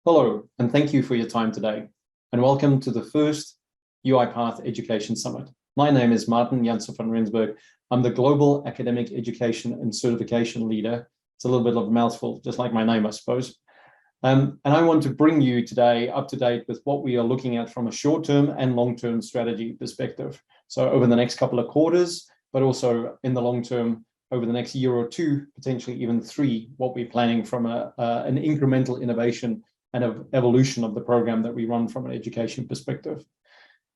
Hello, and thank you for your time today, and welcome to the first UiPath Education Summit. My name is Martin Janse van Rensburg. I'm the Global Academic Education and Certification Leader. It's a little bit of a mouthful, just like my name, I suppose. And I want to bring you today up to date with what we are looking at from a short-term and long-term strategy perspective. So over the next couple of quarters, but also in the long term, over the next year or two, potentially even three, what we're planning from an incremental innovation and of evolution of the program that we run from an education perspective.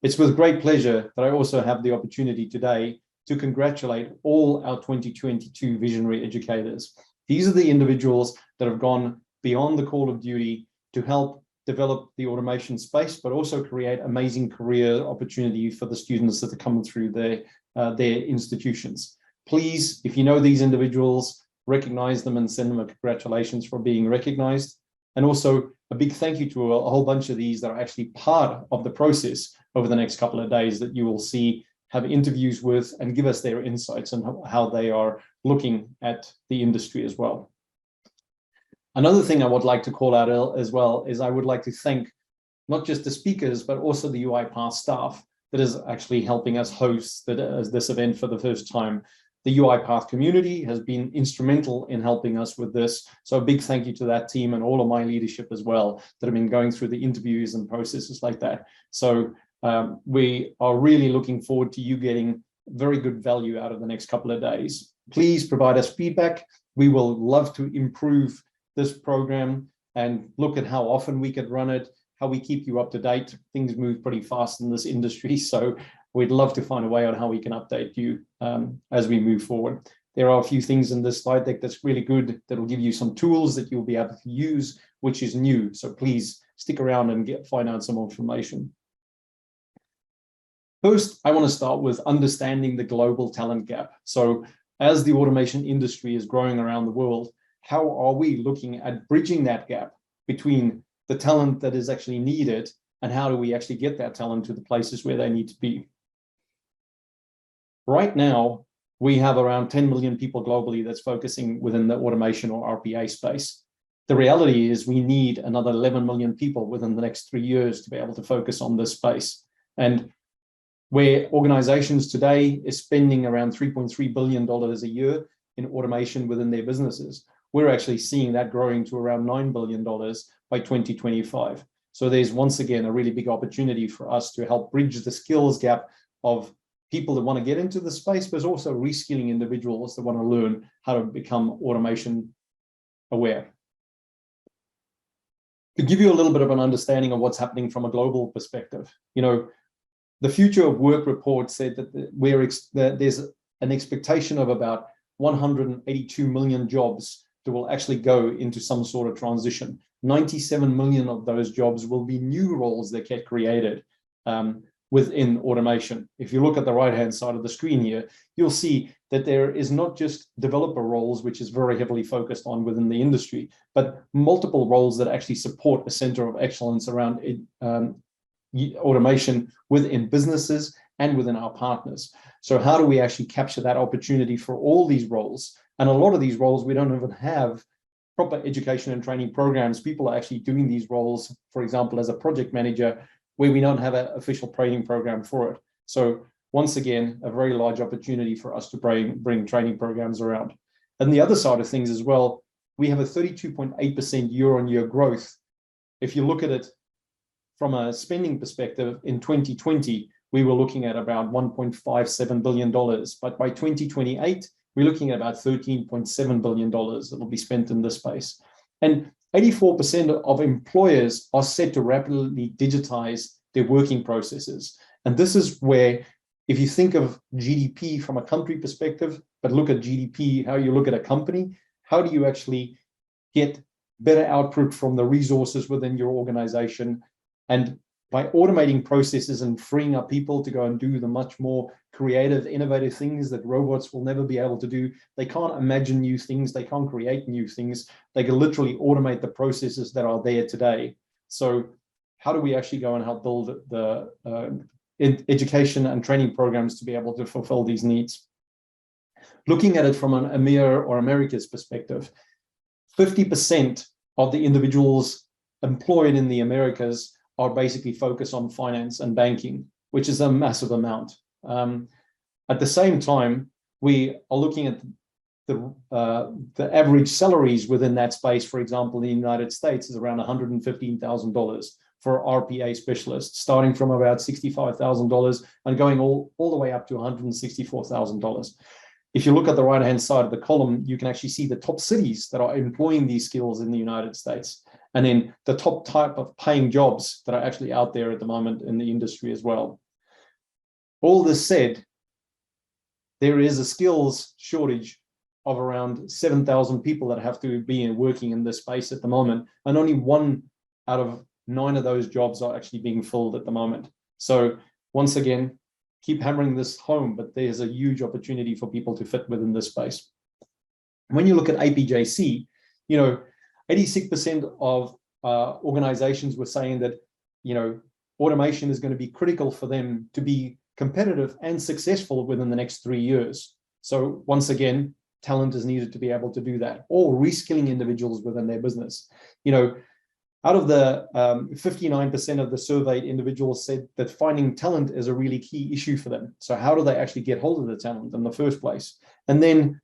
It's with great pleasure that I also have the opportunity today to congratulate all our 2022 visionary educators. These are the individuals that have gone beyond the call of duty to help develop the automation space, but also create amazing career opportunity for the students that are coming through their institutions. Please, if you know these individuals, recognize them and send them a congratulations for being recognized. And also a big thank you to a whole bunch of these that are actually part of the process over the next couple of days that you will see, have interviews with, and give us their insights on how they are looking at the industry as well. Another thing I would like to call out as well is I would like to thank not just the speakers, but also the UiPath staff that is actually helping us host this event for the first time. The UiPath community has been instrumental in helping us with this. So a big thank you to that team and all of my leadership as well that have been going through the interviews and processes like that. So we are really looking forward to you getting very good value out of the next couple of days. Please provide us feedback. We will love to improve this program and look at how often we could run it, how we keep you up to date. Things move pretty fast in this industry. So we'd love to find a way on how we can update you as we move forward. There are a few things in this slide deck that's really good that will give you some tools that you'll be able to use, which is new. So please stick around and find out some more information. First, I want to start with understanding the global talent gap. So as the automation industry is growing around the world, how are we looking at bridging that gap between the talent that is actually needed and how do we actually get that talent to the places where they need to be? Right now, we have around 10 million people globally that's focusing within the automation or RPA space. The reality is we need another 11 million people within the next 3 years to be able to focus on this space. And where organizations today is spending around $3.3 billion a year in automation within their businesses, we're actually seeing that growing to around $9 billion by 2025. So there's once again a really big opportunity for us to help bridge the skills gap of people that want to get into the space, but also reskilling individuals that want to learn how to become automation aware. To give you a little bit of an understanding of what's happening from a global perspective, the Future of Work report said that there's an expectation of about 182 million jobs that will actually go into some sort of transition. 97 million of those jobs will be new roles that get created within automation. If you look at the right-hand side of the screen here, you'll see that there is not just developer roles, which is very heavily focused on within the industry, but multiple roles that actually support a center of excellence around automation within businesses and within our partners. So how do we actually capture that opportunity for all these roles? And a lot of these roles, we don't even have proper education and training programs. People are actually doing these roles, for example, as a project manager, where we don't have an official training program for it. So once again, a very large opportunity for us to bring training programs around. And the other side of things as well, we have a 32.8% year-on-year growth. If you look at it from a spending perspective, in 2020, we were looking at about $1.57 billion. But by 2028, we're looking at about $13.7 billion that will be spent in this space. And 84% of employers are set to rapidly digitize their working processes. And this is where, if you think of GDP from a country perspective, but look at GDP, how you look at a company, how do you actually get better output from the resources within your organization? And by automating processes and freeing up people to go and do the much more creative, innovative things that robots will never be able to do. They can't imagine new things. They can't create new things. They can literally automate the processes that are there today. So how do we actually go and help build the education and training programs to be able to fulfill these needs? Looking at it from an EMEA or America's perspective, 50% of the individuals employed in the Americas are basically focused on finance and banking, which is a massive amount. At the same time, we are looking at the average salaries within that space. For example, in the United States is around $115,000 for RPA specialists, starting from about $65,000 and going all the way up to $164,000. If you look at the right-hand side of the column, you can actually see the top cities that are employing these skills in the United States, and then the top type of paying jobs that are actually out there at the moment in the industry as well. All this said, there is a skills shortage of around 7,000 people that have to be working in this space at the moment, and only 1 out of 9 of those jobs are actually being filled at the moment. So once again, keep hammering this home, but there's a huge opportunity for people to fit within this space. When you look at APJC, 86% of organizations were saying that, automation is going to be critical for them to be competitive and successful within the next 3 years. So once again, talent is needed to be able to do that, or reskilling individuals within their business. Out of the 59% of the surveyed individuals said that finding talent is a really key issue for them. So how do they actually get hold of the talent in the first place? And then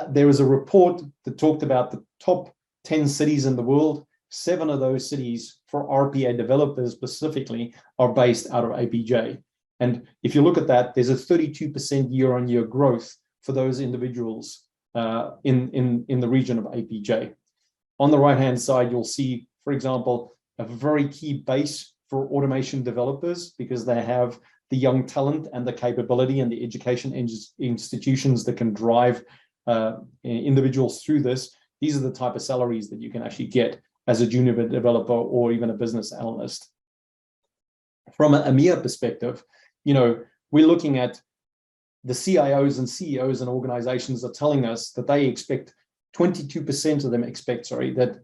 there was a report that talked about the top 10 cities in the world. 7 of those cities for RPA developers specifically are based out of APJ. And if you look at that, there's a 32% year-on-year growth for those individuals in the region of APJ. On the right-hand side, you'll see, for example, a very key base for automation developers, because they have the young talent and the capability and the education institutions that can drive individuals through this. These are the type of salaries that you can actually get as a junior developer or even a business analyst. From an EMEA perspective, we're looking at the CIOs and CEOs and organizations are telling us that they expect 22% of them expect, that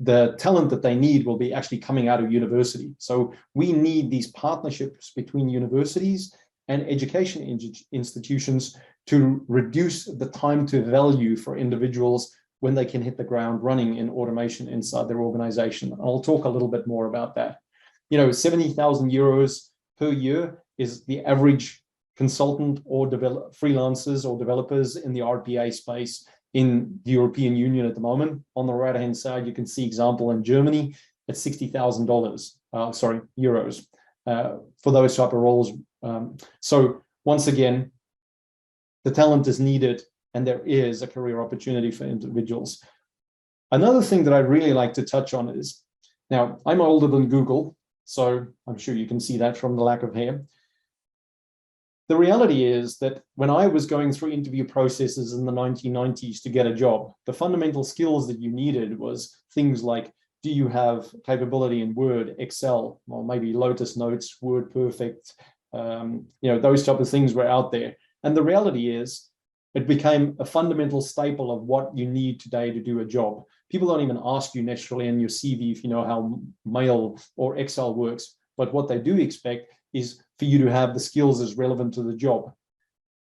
the talent that they need will be actually coming out of university. So we need these partnerships between universities and education institutions to reduce the time to value for individuals when they can hit the ground running in automation inside their organization. I'll talk a little bit more about that. 70,000 euros per year is the average consultant or freelancers or developers in the RPA space in the European Union at the moment. On the right-hand side, you can see example in Germany at $60,000, euros for those type of roles. So once again, the talent is needed and there is a career opportunity for individuals. Another thing that I'd really like to touch on is, now I'm older than Google, so I'm sure you can see that from the lack of hair. The reality is that when I was going through interview processes in the 1990s to get a job, the fundamental skills that you needed was things like, do you have capability in Word, Excel, or maybe Lotus Notes, Word Perfect, those type of things were out there. And the reality is it became a fundamental staple of what you need today to do a job. People don't even ask you necessarily in your CV if you know how Mail or Excel works, but what they do expect is for you to have the skills as relevant to the job.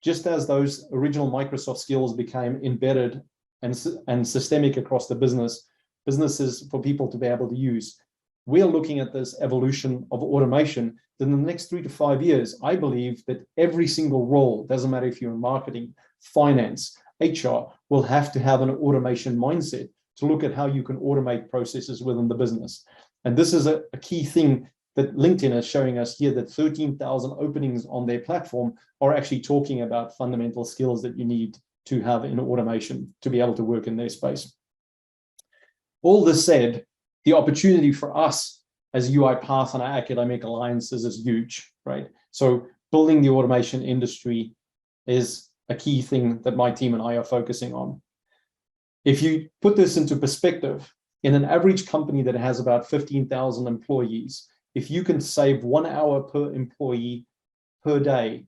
Just as those original Microsoft skills became embedded and systemic across the businesses for people to be able to use, we're looking at this evolution of automation. Then in the next 3 to 5 years, I believe that every single role, doesn't matter if you're in marketing, finance, HR, will have to have an automation mindset to look at how you can automate processes within the business. And this is a key thing that LinkedIn is showing us here, that 13,000 openings on their platform are actually talking about fundamental skills that you need to have in automation to be able to work in their space. All this said, the opportunity for us as UiPath and our academic alliances is huge, right? So building the automation industry is a key thing that my team and I are focusing on. If you put this into perspective, in an average company that has about 15,000 employees, if you can save 1 hour per employee per day,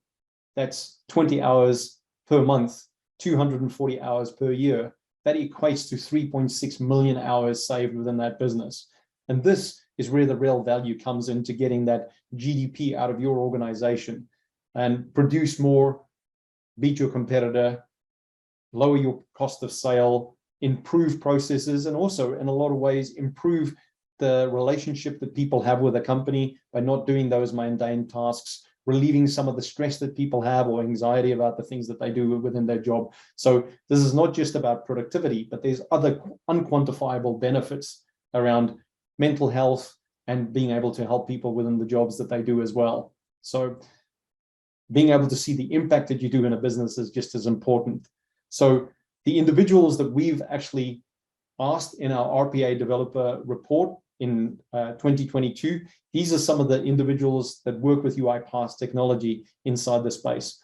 that's 20 hours per month, 240 hours per year. That equates to 3.6 million hours saved within that business. And this is where the real value comes into getting that GDP out of your organization and produce more, beat your competitor, lower your cost of sale, improve processes, and also in a lot of ways improve the relationship that people have with a company by not doing those mundane tasks, relieving some of the stress that people have or anxiety about the things that they do within their job. So this is not just about productivity, but there's other unquantifiable benefits around mental health and being able to help people within the jobs that they do as well. So being able to see the impact that you do in a business is just as important. So the individuals that we've actually asked in our RPA Developer Report in 2022, these are some of the individuals that work with UiPath technology inside the space.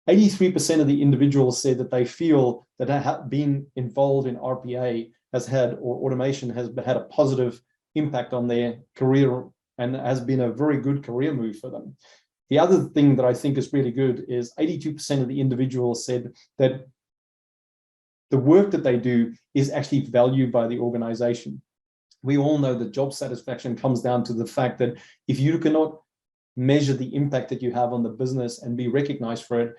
83% of the individuals said that they feel that being involved in RPA has had, or automation has had a positive impact on their career and has been a very good career move for them. The other thing that I think is really good is 82% of the individuals said that the work that they do is actually valued by the organization. We all know that job satisfaction comes down to the fact that if you cannot measure the impact that you have on the business and be recognized for it,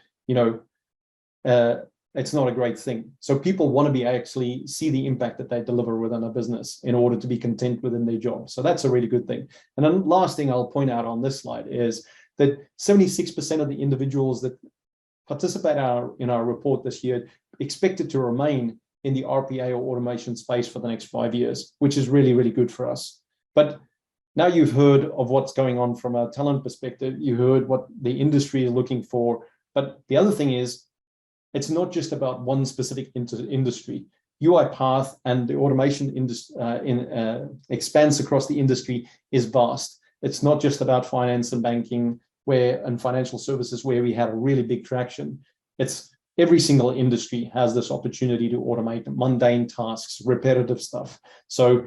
it's not a great thing. So people want to be actually see the impact that they deliver within a business in order to be content within their job. So that's a really good thing. And then last thing I'll point out on this slide is that 76% of the individuals that participate in our report this year expected to remain in the RPA or automation space for the next 5 years, which is really, really good for us. But now you've heard of what's going on from a talent perspective. You heard what the industry is looking for. But the other thing is, it's not just about one specific industry. UiPath and the automation expanse across the industry is vast. It's not just about finance and banking and financial services where we have a really big traction. It's every single industry has this opportunity to automate mundane tasks, repetitive stuff. So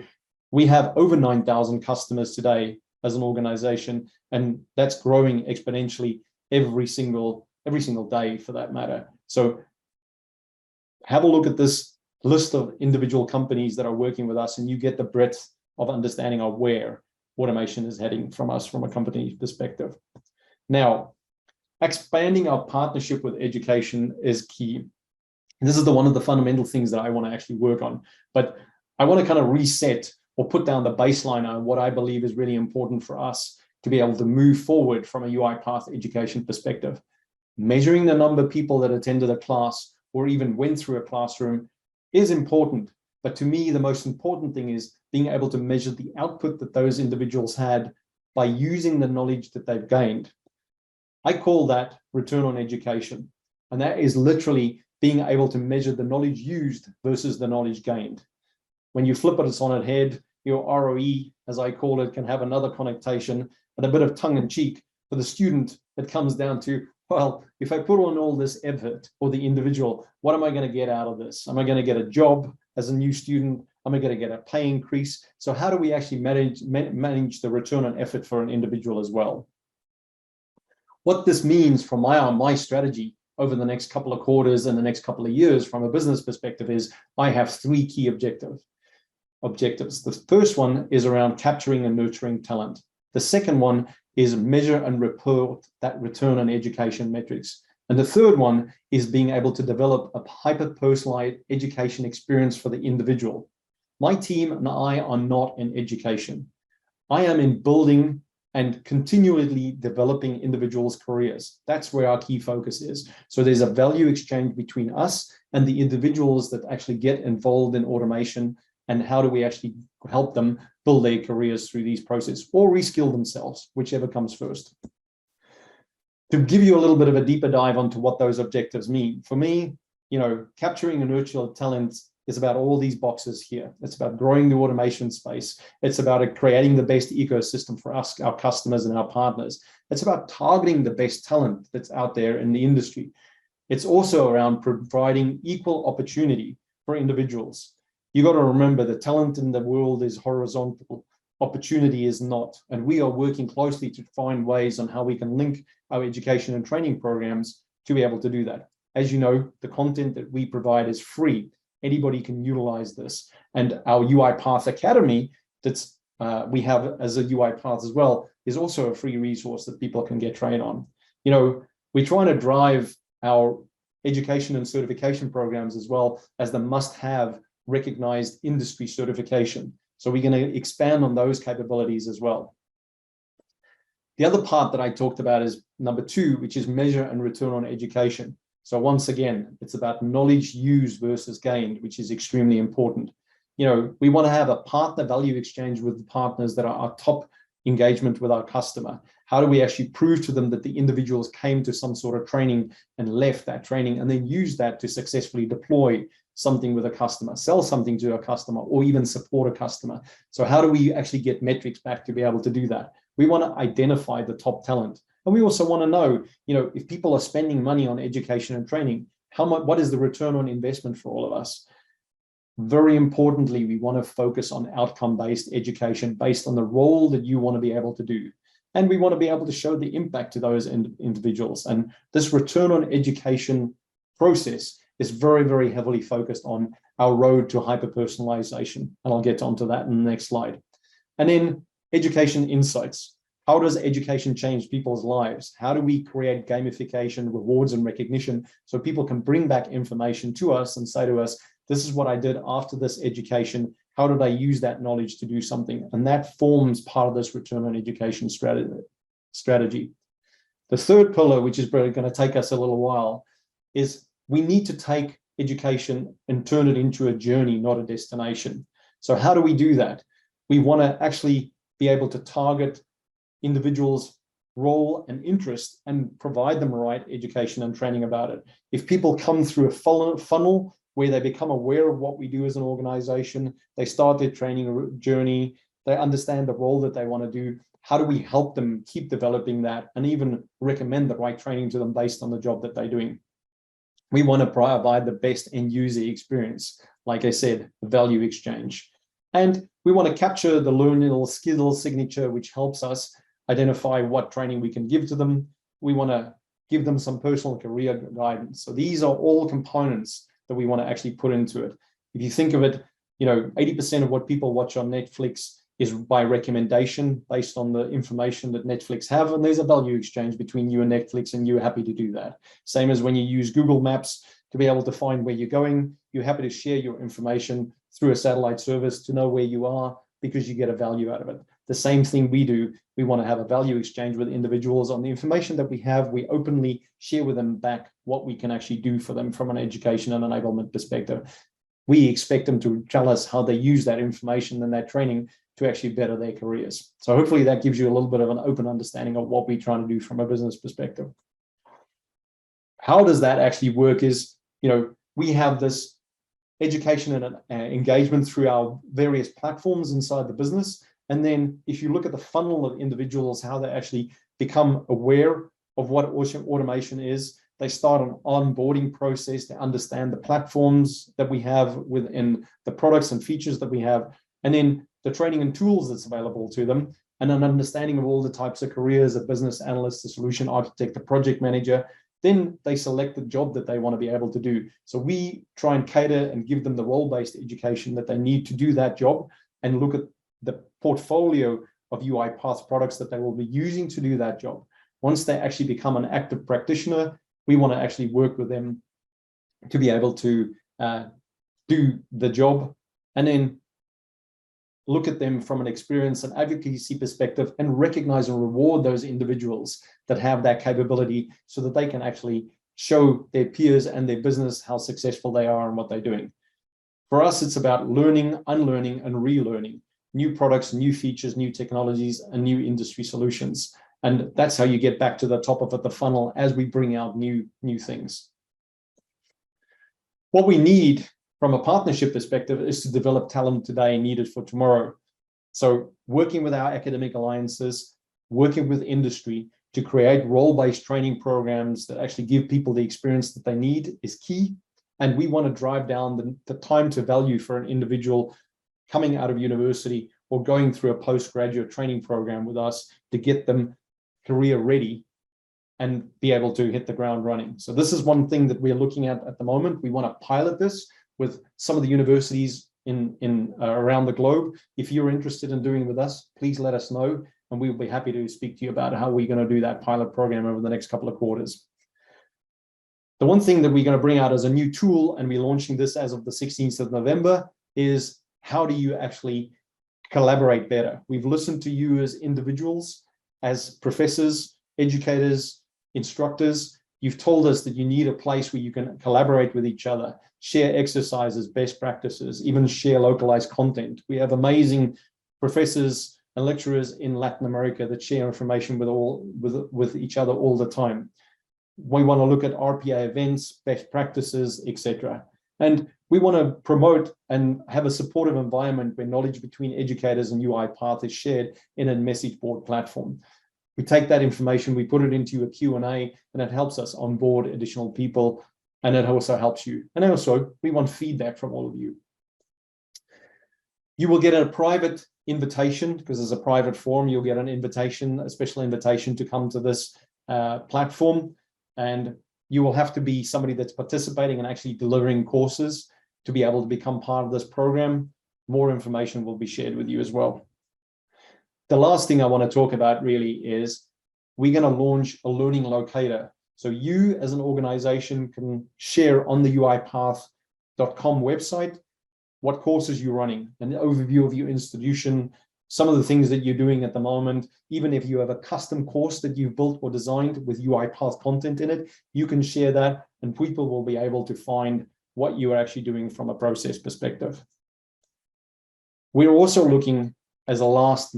we have over 9,000 customers today as an organization, and that's growing exponentially every single day for that matter. So have a look at this list of individual companies that are working with us, and you get the breadth of understanding of where automation is heading from us from a company perspective. Now, expanding our partnership with education is key. This is one of the fundamental things that I want to actually work on, but I want to kind of reset or put down the baseline on what I believe is really important for us to be able to move forward from a UiPath education perspective. Measuring the number of people that attended a class or even went through a classroom is important, but to me, the most important thing is being able to measure the output that those individuals had by using the knowledge that they've gained. I call that return on education, and that is literally being able to measure the knowledge used versus the knowledge gained. When you flip it on its head, your ROE, as I call it, can have another connotation and a bit of tongue-in-cheek. For the student, it comes down to, well, if I put on all this effort, or the individual, what am I going to get out of this? Am I going to get a job as a new student? Am I going to get a pay increase? So how do we actually manage the return on effort for an individual as well? What this means from my strategy over the next couple of quarters and the next couple of years from a business perspective is I have 3 key objectives. The first one is around capturing and nurturing talent. The second one is measure and report that return on education metrics. And the third one is being able to develop a hyper-personalized education experience for the individual. My team and I are not in education. I am in building and continually developing individuals' careers. That's where our key focus is. So there's a value exchange between us and the individuals that actually get involved in automation, and how do we actually help them build their careers through these processes or reskill themselves, whichever comes first. To give you a little bit of a deeper dive onto what those objectives mean, for me, capturing and nurturing talent is about all these boxes here. It's about growing the automation space. It's about creating the best ecosystem for us, our customers, and our partners. It's about targeting the best talent that's out there in the industry. It's also around providing equal opportunity for individuals. You got to remember the talent in the world is horizontal. Opportunity is not. And we are working closely to find ways on how we can link our education and training programs to be able to do that. As you know, the content that we provide is free. Anybody can utilize this. And our UiPath Academy, that's we have as a UiPath as well, is also a free resource that people can get trained on. We're trying to drive our education and certification programs as well as the must-have recognized industry certification. So we're going to expand on those capabilities as well. The other part that I talked about is number 2, which is measure and return on education. So once again, it's about knowledge used versus gained, which is extremely important. We want to have a partner value exchange with the partners that are our top engagement with our customer. How do we actually prove to them that the individuals came to some sort of training and left that training and then use that to successfully deploy something with a customer, sell something to a customer, or even support a customer? So how do we actually get metrics back to be able to do that? We want to identify the top talent. And we also want to know, if people are spending money on education and training, what is the return on investment for all of us? Very importantly, we want to focus on outcome-based education based on the role that you want to be able to do. And we want to be able to show the impact to those individuals. And this return on education process is very, very heavily focused on our road to hyper-personalization. And I'll get onto that in the next slide. And then education insights. How does education change people's lives? How do we create gamification, rewards, and recognition so people can bring back information to us and say to us, this is what I did after this education. How did I use that knowledge to do something? And that forms part of this return on education strategy. The third pillar, which is probably going to take us a little while, is we need to take education and turn it into a journey, not a destination. So how do we do that? We want to actually be able to target individuals' role and interest and provide them right education and training about it. If people come through a funnel where they become aware of what we do as an organization, they start their training journey, they understand the role that they want to do, how do we help them keep developing that and even recommend the right training to them based on the job that they're doing? We want to provide the best end user experience, like I said, the value exchange. And we want to capture the learning skill signature, which helps us identify what training we can give to them. We want to give them some personal career guidance. So these are all components that we want to actually put into it. If you think of it, 80% of what people watch on Netflix is by recommendation based on the information that Netflix have, and there's a value exchange between you and Netflix, and you're happy to do that. Same as when you use Google Maps to be able to find where you're going, you're happy to share your information through a satellite service to know where you are because you get a value out of it. The same thing we do. We want to have a value exchange with individuals on the information that we have. We openly share with them back what we can actually do for them from an education and enablement perspective. We expect them to tell us how they use that information and that training to actually better their careers. So hopefully that gives you a little bit of an open understanding of what we're trying to do from a business perspective. How does that actually work is, we have this education and engagement through our various platforms inside the business. And then if you look at the funnel of individuals, how they actually become aware of what automation is, they start an onboarding process to understand the platforms that we have within the products and features that we have, and then the training and tools that's available to them, and an understanding of all the types of careers, a business analyst, a solution architect, a project manager. Then they select the job that they want to be able to do. So we try and cater and give them the role-based education that they need to do that job, and look at the portfolio of UiPath products that they will be using to do that job. Once they actually become an active practitioner, we want to actually work with them to be able to do the job, and then look at them from an experience and advocacy perspective and recognize and reward those individuals that have that capability so that they can actually show their peers and their business how successful they are and what they're doing. For us, it's about learning, unlearning, and relearning new products, new features, new technologies, and new industry solutions. And that's how you get back to the top of the funnel as we bring out new things. What we need from a partnership perspective is to develop talent today needed for tomorrow. So working with our academic alliances, working with industry to create role-based training programs that actually give people the experience that they need is key. And we want to drive down the time to value for an individual coming out of university or going through a postgraduate training program with us to get them career ready and be able to hit the ground running. So this is one thing that we're looking at the moment. We want to pilot this with some of the universities in around the globe. If you're interested in doing with us, please let us know, and we'll be happy to speak to you about how we're going to do that pilot program over the next couple of quarters. The one thing that we're going to bring out as a new tool, and we're launching this as of the 16th of November, is how do you actually collaborate better. We've listened to you as individuals, as professors, educators, instructors. You've told us that you need a place where you can collaborate with each other, share exercises, best practices, even share localized content. We have amazing professors and lecturers in Latin America that share information with each other all the time. We want to look at RPA events, best practices, etc. And we want to promote and have a supportive environment where knowledge between educators and UiPath is shared in a message board platform. We take that information, we put it into a Q&A, and it helps us onboard additional people, and it also helps you. And also, we want feedback from all of you. You will get a private invitation, because there's a private forum. You'll get an invitation, a special invitation to come to this platform, and you will have to be somebody that's participating and actually delivering courses to be able to become part of this program. More information will be shared with you as well. The last thing I want to talk about really is we're going to launch a learning locator. So you as an organization can share on the UiPath.com website what courses you're running, an overview of your institution, some of the things that you're doing at the moment. Even if you have a custom course that you've built or designed with UiPath content in it, you can share that and people will be able to find what you are actually doing from a process perspective. We're also looking, as a last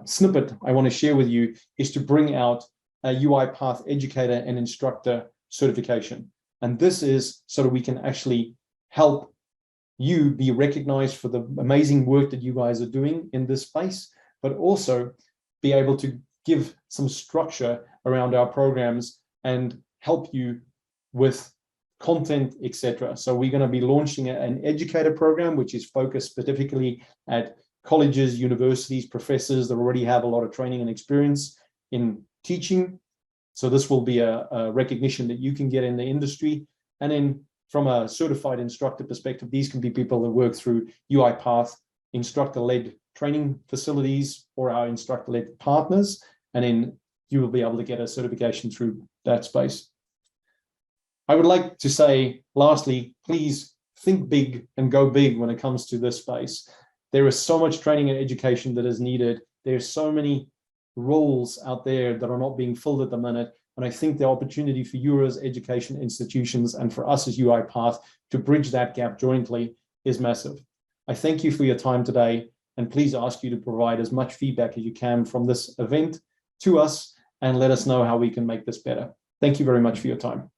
snippet I want to share with you, is to bring out a UiPath Educator and Instructor certification. And this is so that we can actually help you be recognized for the amazing work that you guys are doing in this space, but also be able to give some structure around our programs and help you with content, etc. So we're going to be launching an educator program, which is focused specifically at colleges, universities, professors that already have a lot of training and experience in teaching. So this will be a recognition that you can get in the industry. And then from a certified instructor perspective, these can be people that work through UiPath instructor-led training facilities or our instructor-led partners. And then you will be able to get a certification through that space. I would like to say, lastly, please think big and go big when it comes to this space. There is so much training and education that is needed. There's so many roles out there that are not being filled at the minute. And I think the opportunity for you as education institutions and for us as UiPath to bridge that gap jointly is massive. I thank you for your time today, and please ask you to provide as much feedback as you can from this event to us and let us know how we can make this better. Thank you very much for your time.